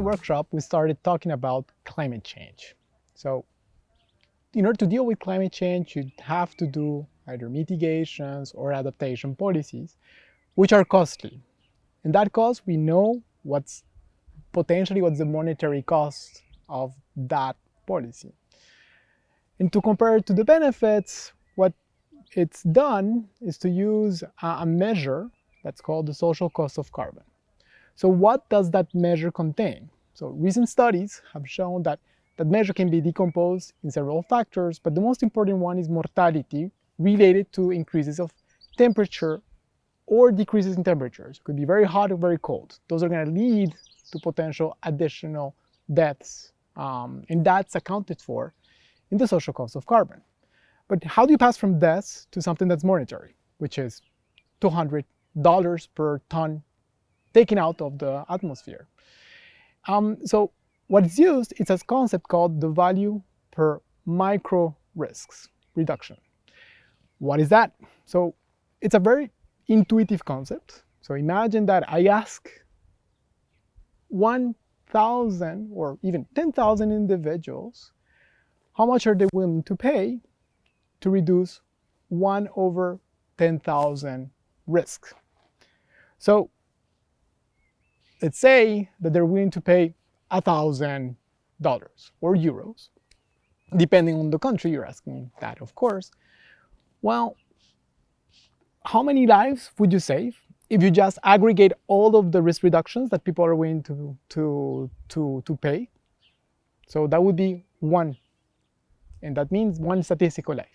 workshop, we started talking about climate change. So in order to deal with climate change, you have to do either mitigations or adaptation policies, which are costly. And that cost, we know what's the monetary cost of that policy. And to compare it to the benefits, what it's done is to use a measure that's called the social cost of carbon. So what does that measure contain? So recent studies have shown that that measure can be decomposed in several factors, but the most important one is mortality related to increases of temperature or decreases in temperatures. It could be very hot or very cold. Those are going to lead to potential additional deaths, and that's accounted for in the social cost of carbon. But how do you pass from deaths to something that's monetary, which is $200 per ton taken out of the atmosphere? So what's used is a concept called the value per micro risks reduction. What is that? So it's a very intuitive concept. So imagine that I ask 1,000 or even 10,000 individuals, how much are they willing to pay to reduce 1 over 10,000 risk? So let's say that they're willing to pay $1,000 or euros, depending on the country you're asking that, of course. Well, how many lives would you save if you just aggregate all of the risk reductions that people are willing to pay? So that would be 1, and that means 1 statistical life.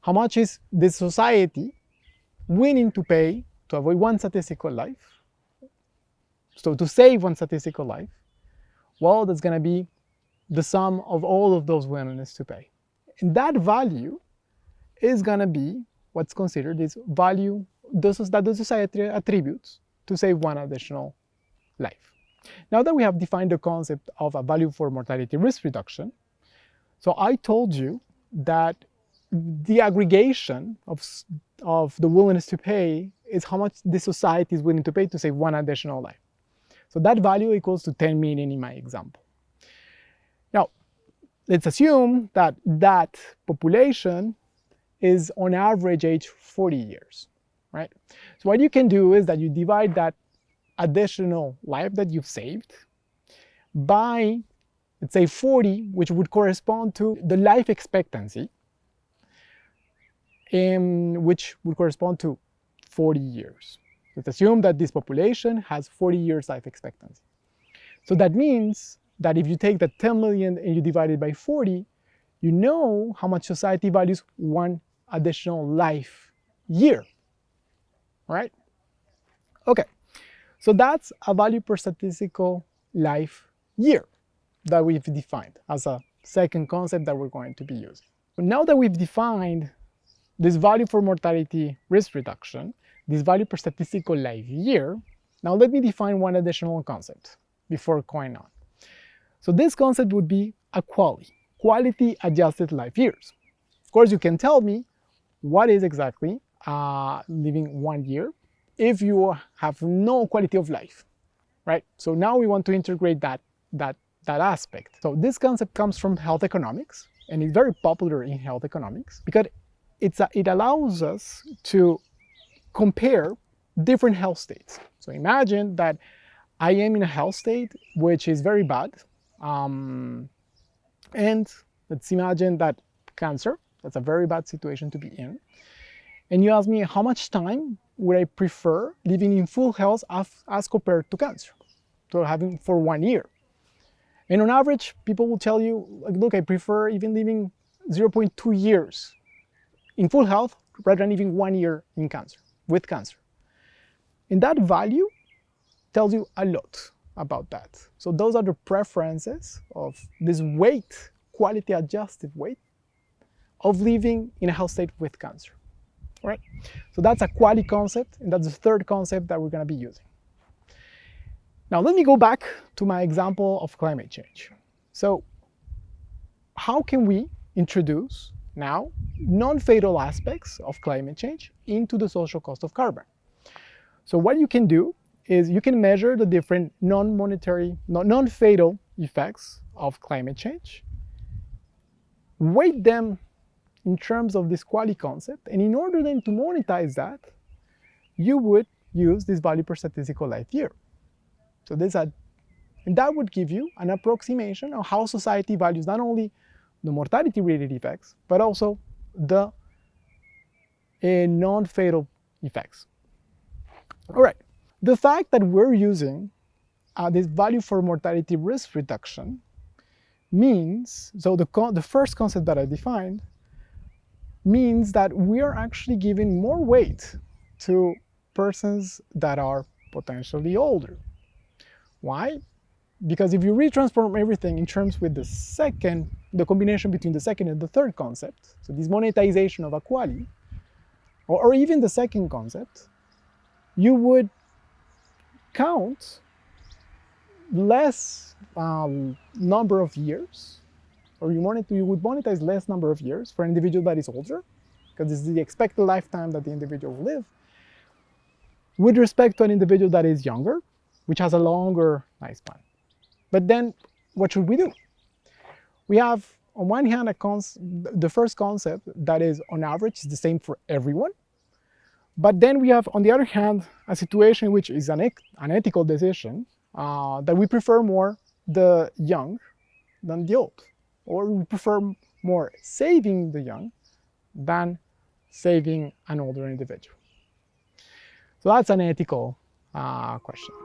How much is this society willing to pay to avoid 1 statistical life? So to save 1 statistical life, well, that's going to be the sum of all of those willingness to pay. And that value is going to be what's considered this value that the society attributes to save 1 additional life. Now that we have defined the concept of a value for mortality risk reduction, so I told you that the aggregation of the willingness to pay is how much the society is willing to pay to save 1 additional life. So that value equals to 10 million in my example. Now, let's assume that that population is on average age 40 years, right? So what you can do is that you divide that additional life that you've saved by, let's say 40, which would correspond to the life expectancy, which would correspond to 40 years. Let's assume that this population has 40 years life expectancy. So that means that if you take the 10 million and you divide it by 40, you know how much society values 1 additional life year, right? Okay, so that's a value per statistical life year that we've defined as a second concept that we're going to be using. But now that we've defined this value for mortality risk reduction, this value per statistical life year, now let me define 1 additional concept before going on. So this concept would be a quality adjusted life years. Of course, you can tell me what is exactly living 1 year if you have no quality of life, right? So now we want to integrate that aspect. So this concept comes from health economics, and it's very popular in health economics because it allows us to compare different health states. So imagine that I am in a health state which is very bad, and let's imagine that cancer, that's a very bad situation to be in. And you ask me how much time would I prefer living in full health as compared to cancer, to having for 1 year. And on average, people will tell you, like, look, I prefer even living 0.2 years in full health rather than living 1 year in cancer, with cancer. And that value tells you a lot about that. So those are the preferences of this weight, quality adjusted weight, of living in a health state with cancer. All right? So that's a quality concept, and that's the third concept that we're going to be using. Now let me go back to my example of climate change. So how can we introduce now non-fatal aspects of climate change into the social cost of carbon? So what you can do is you can measure the different non-monetary, non-fatal effects of climate change, weight them in terms of this quality concept, and in order then to monetize that, you would use this value per statistical life year. So and that would give you an approximation of how society values not only the mortality-related effects, but also the non-fatal effects. All right, the fact that we're using this value for mortality risk reduction means, so the first concept that I defined means that we are actually giving more weight to persons that are potentially older. Why? Because if you retransform everything in terms with the combination between the second and the third concept, so this monetization of a quality, or even the second concept, you would count less number of years, or you would monetize less number of years for an individual that is older, because this is the expected lifetime that the individual will live, with respect to an individual that is younger, which has a longer lifespan. But then, what should we do? We have, on one hand, the first concept that is, on average, is the same for everyone. But then we have, on the other hand, a situation which is an ethical decision, that we prefer more the young than the old. Or we prefer more saving the young than saving an older individual. So that's an ethical question.